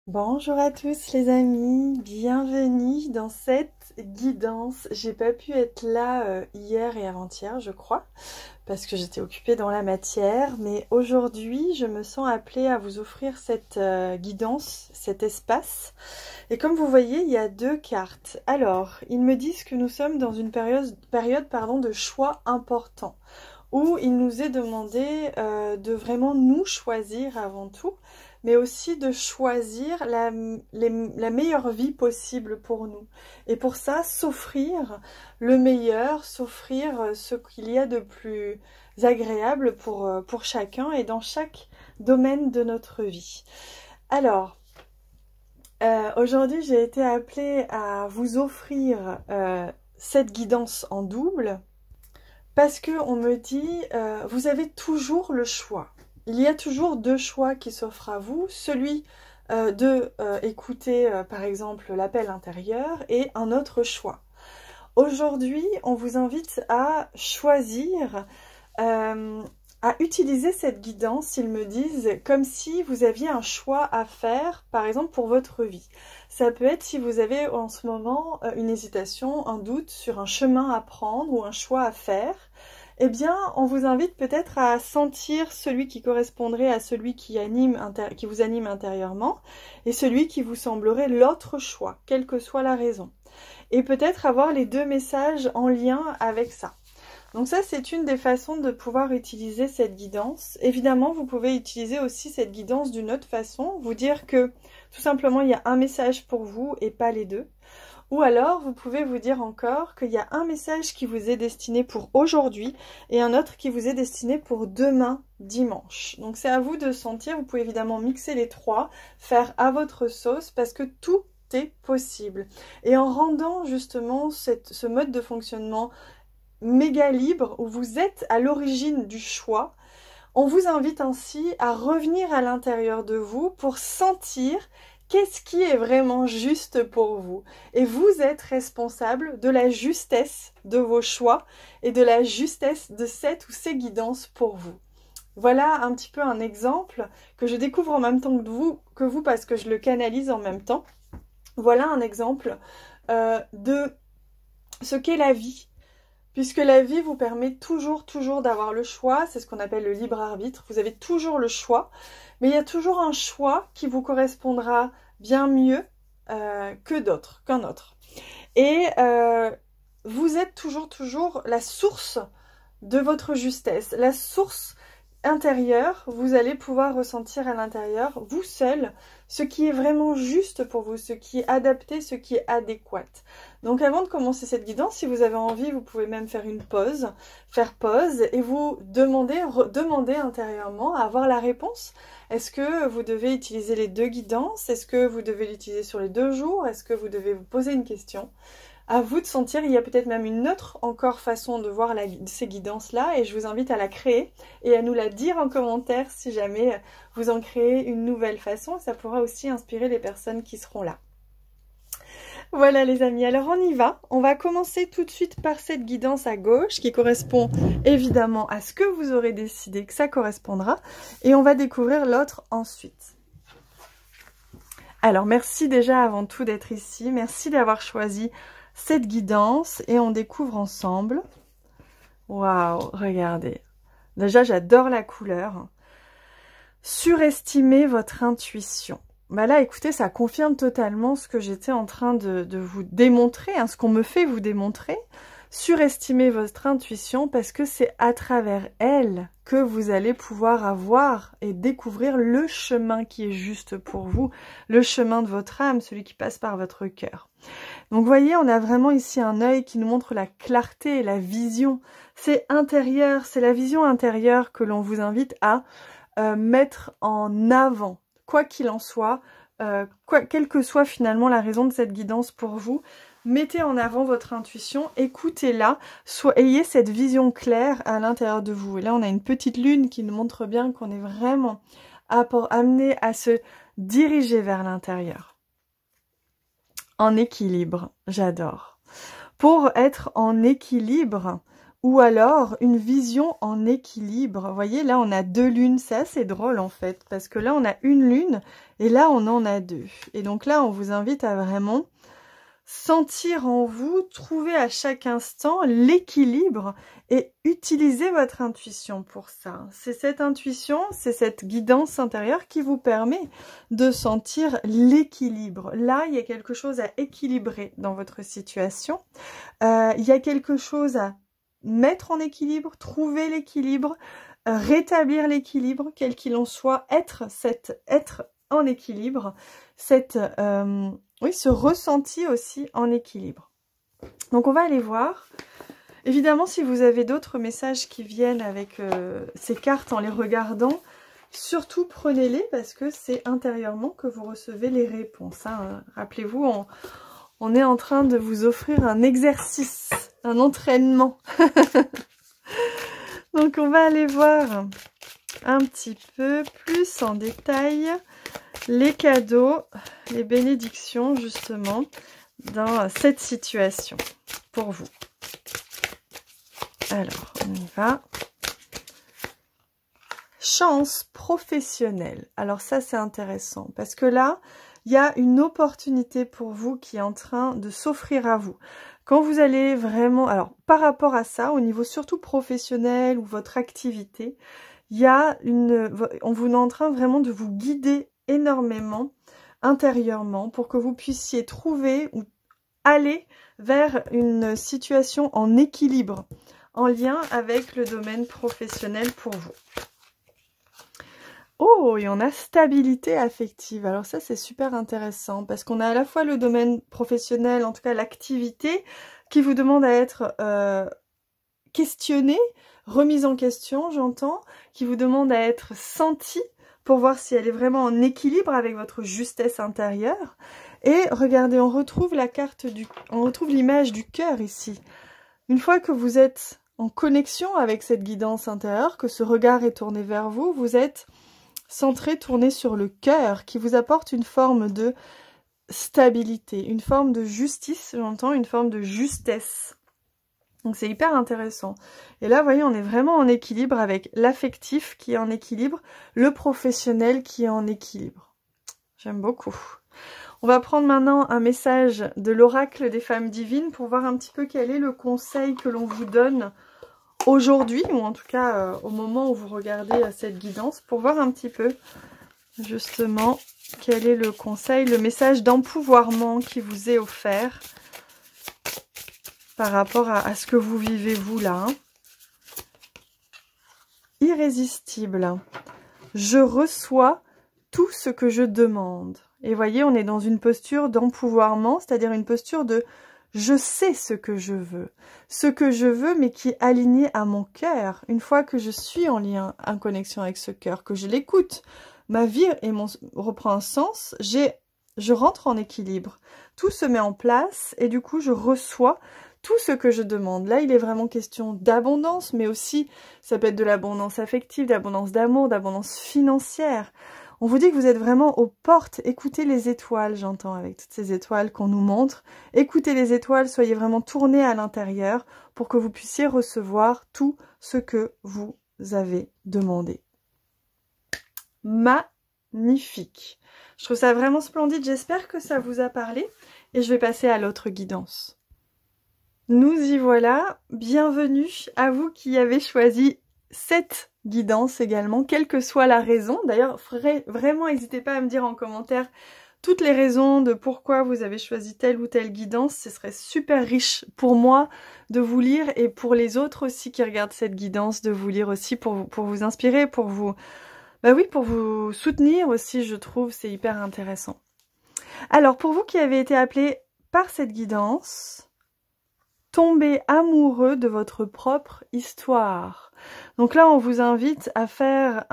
Bonjour à tous les amis, bienvenue dans cette guidance. J'ai pas pu être là hier et avant-hier je crois, parce que j'étais occupée dans la matière, mais aujourd'hui je me sens appelée à vous offrir cette guidance, cet espace. Et comme vous voyez, il y a deux cartes. Alors, ils me disent que nous sommes dans une période de choix important, où il nous est demandé de vraiment nous choisir avant tout, mais aussi de choisir la meilleure vie possible pour nous. Et pour ça, s'offrir le meilleur, s'offrir ce qu'il y a de plus agréable pour chacun et dans chaque domaine de notre vie. Alors, aujourd'hui, j'ai été appelée à vous offrir cette guidance en double, parce qu'on me dit, vous avez toujours le choix. Il y a toujours deux choix qui s'offrent à vous, celui de écouter par exemple l'appel intérieur et un autre choix. Aujourd'hui, on vous invite à choisir, à utiliser cette guidance, ils me disent, comme si vous aviez un choix à faire, par exemple pour votre vie. Ça peut être si vous avez en ce moment une hésitation, un doute sur un chemin à prendre ou un choix à faire. Eh bien, on vous invite peut-être à sentir celui qui correspondrait à celui qui vous anime intérieurement et celui qui vous semblerait l'autre choix, quelle que soit la raison. Et peut-être avoir les deux messages en lien avec ça. Donc ça, c'est une des façons de pouvoir utiliser cette guidance. Évidemment, vous pouvez utiliser aussi cette guidance d'une autre façon, vous dire que tout simplement, il y a un message pour vous et pas les deux. Ou alors, vous pouvez vous dire encore qu'il y a un message qui vous est destiné pour aujourd'hui et un autre qui vous est destiné pour demain, dimanche. Donc c'est à vous de sentir, vous pouvez évidemment mixer les trois, faire à votre sauce parce que tout est possible. Et en rendant justement ce mode de fonctionnement méga libre où vous êtes à l'origine du choix, on vous invite ainsi à revenir à l'intérieur de vous pour sentir qu'est-ce qui est vraiment juste pour vous. Et vous êtes responsable de la justesse de vos choix et de la justesse de cette ou ces guidances pour vous. Voilà un petit peu un exemple que je découvre en même temps que vous parce que je le canalise en même temps. Voilà un exemple de ce qu'est la vie. Puisque la vie vous permet toujours d'avoir le choix, c'est ce qu'on appelle le libre arbitre, vous avez toujours le choix, mais il y a toujours un choix qui vous correspondra bien mieux qu'un autre. Et vous êtes toujours la source de votre justesse, la source intérieure, vous allez pouvoir ressentir à l'intérieur, vous seul, ce qui est vraiment juste pour vous, ce qui est adapté, ce qui est adéquat. Donc avant de commencer cette guidance, si vous avez envie, vous pouvez même faire une pause, et vous demander intérieurement à avoir la réponse. Est-ce que vous devez utiliser les deux guidances? Est-ce que vous devez l'utiliser sur les 2 jours? Est-ce que vous devez vous poser une question? À vous de sentir, il y a peut-être même une autre encore façon de voir ces guidances-là et je vous invite à la créer et à nous la dire en commentaire si jamais vous en créez une nouvelle façon. Ça pourra aussi inspirer les personnes qui seront là. Voilà les amis, alors on y va. On va commencer tout de suite par cette guidance à gauche qui correspond évidemment à ce que vous aurez décidé que ça correspondra et on va découvrir l'autre ensuite. Alors merci déjà avant tout d'être ici, merci d'avoir choisi cette guidance et on découvre ensemble. Waouh, regardez. Déjà, j'adore la couleur. Surestimer votre intuition. Bah là, écoutez, ça confirme totalement ce que j'étais en train de vous démontrer, ce qu'on me fait vous démontrer. Surestimer votre intuition parce que c'est à travers elle que vous allez pouvoir avoir et découvrir le chemin qui est juste pour vous, le chemin de votre âme, celui qui passe par votre cœur. Donc vous voyez, on a vraiment ici un œil qui nous montre la clarté et la vision. C'est intérieur, c'est la vision intérieure que l'on vous invite à mettre en avant. Quoi qu'il en soit, quelle que soit finalement la raison de cette guidance pour vous, mettez en avant votre intuition, écoutez-la, ayez cette vision claire à l'intérieur de vous. Et là, on a une petite lune qui nous montre bien qu'on est vraiment amené à se diriger vers l'intérieur. En équilibre, j'adore. Pour être en équilibre, ou alors une vision en équilibre. Vous voyez, là on a 2 lunes, c'est assez drôle en fait, parce que là on a une lune et là on en a 2. Et donc là on vous invite à vraiment sentir en vous, trouver à chaque instant l'équilibre et utiliser votre intuition pour ça. C'est cette intuition, c'est cette guidance intérieure qui vous permet de sentir l'équilibre. Là, il y a quelque chose à équilibrer dans votre situation. Il y a quelque chose à mettre en équilibre, trouver l'équilibre, rétablir l'équilibre, quel qu'il en soit, être en équilibre, oui, ce ressenti aussi en équilibre. Donc on va aller voir. Évidemment, si vous avez d'autres messages qui viennent avec ces cartes en les regardant, surtout prenez-les parce que c'est intérieurement que vous recevez les réponses. Hein. Rappelez-vous, on est en train de vous offrir un exercice, un entraînement. Donc on va aller voir un petit peu plus en détail les cadeaux, les bénédictions justement dans cette situation pour vous. Alors, on y va. Chance professionnelle. Alors ça, c'est intéressant parce que là, il y a une opportunité pour vous qui est en train de s'offrir à vous. Quand vous allez vraiment... Alors, par rapport à ça, au niveau surtout professionnel ou votre activité, il y a on vous est en train vraiment de vous guider énormément intérieurement pour que vous puissiez trouver ou aller vers une situation en équilibre, en lien avec le domaine professionnel pour vous. Oh, et on a stabilité affective. Alors ça, c'est super intéressant parce qu'on a à la fois le domaine professionnel, en tout cas l'activité, qui vous demande à être questionné, remise en question, j'entends, qui vous demande à être senti pour voir si elle est vraiment en équilibre avec votre justesse intérieure. Et regardez, on retrouve l'image du cœur ici. Une fois que vous êtes en connexion avec cette guidance intérieure, que ce regard est tourné vers vous, vous êtes centré, tourné sur le cœur, qui vous apporte une forme de stabilité, une forme de justice, j'entends, une forme de justesse. Donc c'est hyper intéressant. Et là, vous voyez, on est vraiment en équilibre avec l'affectif qui est en équilibre, le professionnel qui est en équilibre. J'aime beaucoup. On va prendre maintenant un message de l'oracle des femmes divines pour voir un petit peu quel est le conseil que l'on vous donne aujourd'hui, ou en tout cas au moment où vous regardez cette guidance, pour voir un petit peu justement quel est le conseil, le message d'empouvoirment qui vous est offert par rapport à ce que vous vivez vous là. Hein. Irrésistible. Je reçois tout ce que je demande. Et voyez, on est dans une posture d'empouvoirment, c'est-à-dire une posture de je sais ce que je veux, mais qui est aligné à mon cœur. Une fois que je suis en lien, en connexion avec ce cœur, que je l'écoute, ma vie reprend un sens, je rentre en équilibre. Tout se met en place et du coup, je reçois tout ce que je demande. Là, il est vraiment question d'abondance, mais aussi, ça peut être de l'abondance affective, d'abondance d'amour, d'abondance financière. On vous dit que vous êtes vraiment aux portes. Écoutez les étoiles, j'entends, avec toutes ces étoiles qu'on nous montre. Écoutez les étoiles, soyez vraiment tournés à l'intérieur pour que vous puissiez recevoir tout ce que vous avez demandé. Magnifique. Je trouve ça vraiment splendide. J'espère que ça vous a parlé. Et je vais passer à l'autre guidance. Nous y voilà. Bienvenue à vous qui avez choisi cette guidance également, quelle que soit la raison. D'ailleurs, vraiment, n'hésitez pas à me dire en commentaire toutes les raisons de pourquoi vous avez choisi telle ou telle guidance. Ce serait super riche pour moi de vous lire et pour les autres aussi qui regardent cette guidance, de vous lire aussi pour vous inspirer, pour vous soutenir aussi, je trouve, c'est hyper intéressant. Alors, pour vous qui avez été appelés par cette guidance, tombez amoureux de votre propre histoire. Donc là, on vous invite à faire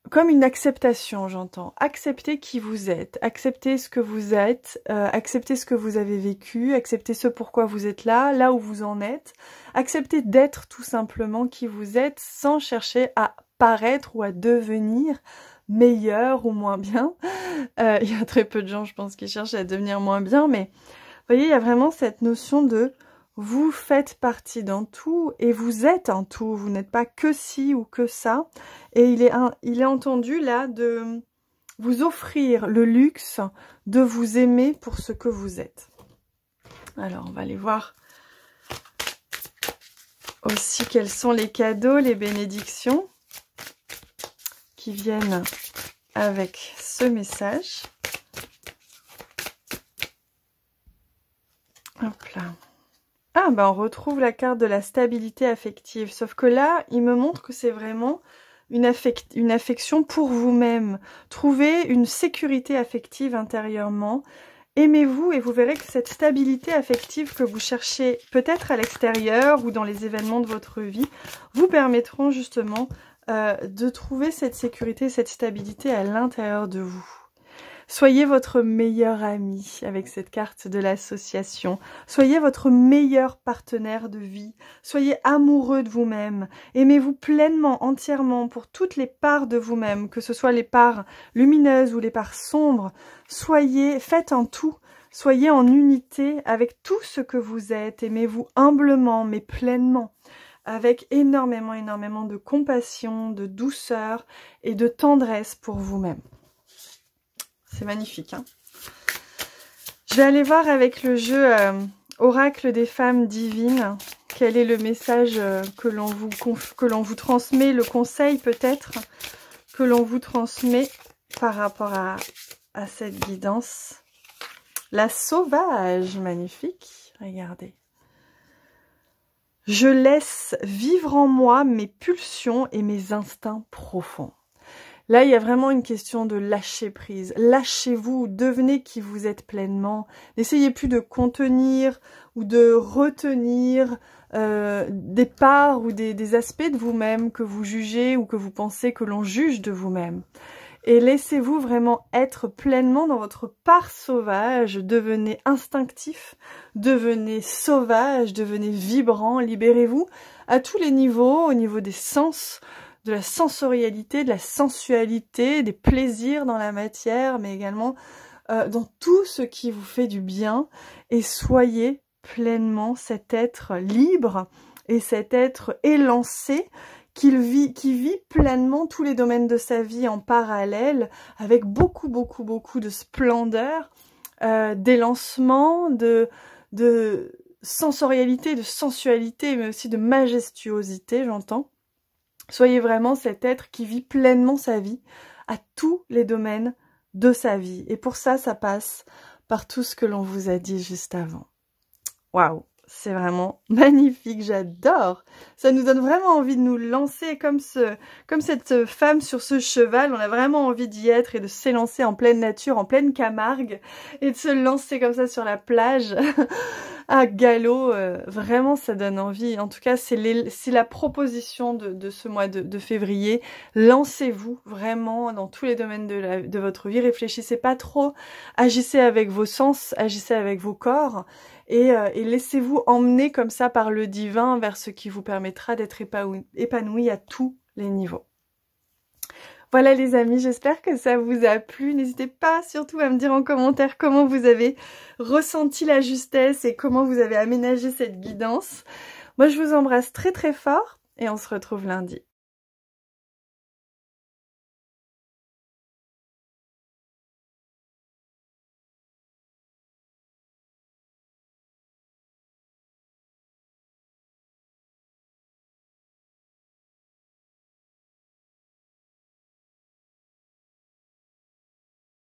comme une acceptation, j'entends. Acceptez qui vous êtes, acceptez ce que vous êtes, acceptez ce que vous avez vécu, acceptez ce pourquoi vous êtes là où vous en êtes. Acceptez d'être tout simplement qui vous êtes sans chercher à paraître ou à devenir meilleur ou moins bien. Il y a très peu de gens, je pense, qui cherchent à devenir moins bien, mais vous voyez, il y a vraiment cette notion de vous faites partie d'un tout et vous êtes un tout. Vous n'êtes pas que ci ou que ça. Et il est entendu là de vous offrir le luxe de vous aimer pour ce que vous êtes. Alors, on va aller voir aussi quels sont les cadeaux, les bénédictions qui viennent avec ce message. Hop là. Ah, ben on retrouve la carte de la stabilité affective. Sauf que là, il me montre que c'est vraiment une affection pour vous-même. Trouvez une sécurité affective intérieurement. Aimez-vous et vous verrez que cette stabilité affective que vous cherchez peut-être à l'extérieur ou dans les événements de votre vie vous permettront justement de trouver cette sécurité, cette stabilité à l'intérieur de vous. Soyez votre meilleur ami avec cette carte de l'association. Soyez votre meilleur partenaire de vie. Soyez amoureux de vous-même. Aimez-vous pleinement, entièrement pour toutes les parts de vous-même, que ce soit les parts lumineuses ou les parts sombres. Faites un tout. Soyez en unité avec tout ce que vous êtes. Aimez-vous humblement mais pleinement, avec énormément de compassion, de douceur et de tendresse pour vous-même. C'est magnifique, hein. Je vais aller voir avec le jeu Oracle des femmes divines. Quel est le message que l'on vous transmet, le conseil peut-être que l'on vous transmet par rapport à cette guidance. La sauvage, magnifique. Regardez. Je laisse vivre en moi mes pulsions et mes instincts profonds. Là, il y a vraiment une question de lâcher prise. Lâchez-vous, devenez qui vous êtes pleinement. N'essayez plus de contenir ou de retenir des parts ou des aspects de vous-même que vous jugez ou que vous pensez que l'on juge de vous-même. Et laissez-vous vraiment être pleinement dans votre part sauvage. Devenez instinctif, devenez sauvage, devenez vibrant. Libérez-vous à tous les niveaux, au niveau des sens, de la sensorialité, de la sensualité, des plaisirs dans la matière, mais également dans tout ce qui vous fait du bien. Et soyez pleinement cet être libre et cet être élancé qui vit pleinement tous les domaines de sa vie en parallèle, avec beaucoup de splendeur, d'élancement, de sensorialité, de sensualité, mais aussi de majestuosité, j'entends. Soyez vraiment cet être qui vit pleinement sa vie à tous les domaines de sa vie. Et pour ça, ça passe par tout ce que l'on vous a dit juste avant. Waouh, c'est vraiment magnifique, j'adore. Ça nous donne vraiment envie de nous lancer comme cette femme sur ce cheval. On a vraiment envie d'y être et de s'élancer en pleine nature, en pleine Camargue, et de se lancer comme ça sur la plage à galop. Vraiment, ça donne envie. En tout cas, c'est la proposition de ce mois de février. Lancez-vous vraiment dans tous les domaines de votre vie. Réfléchissez pas trop. Agissez avec vos sens, agissez avec vos corps. Et laissez-vous emmener comme ça par le divin vers ce qui vous permettra d'être épanoui à tous les niveaux. Voilà les amis, j'espère que ça vous a plu. N'hésitez pas surtout à me dire en commentaire comment vous avez ressenti la justesse et comment vous avez aménagé cette guidance. Moi je vous embrasse très fort et on se retrouve lundi.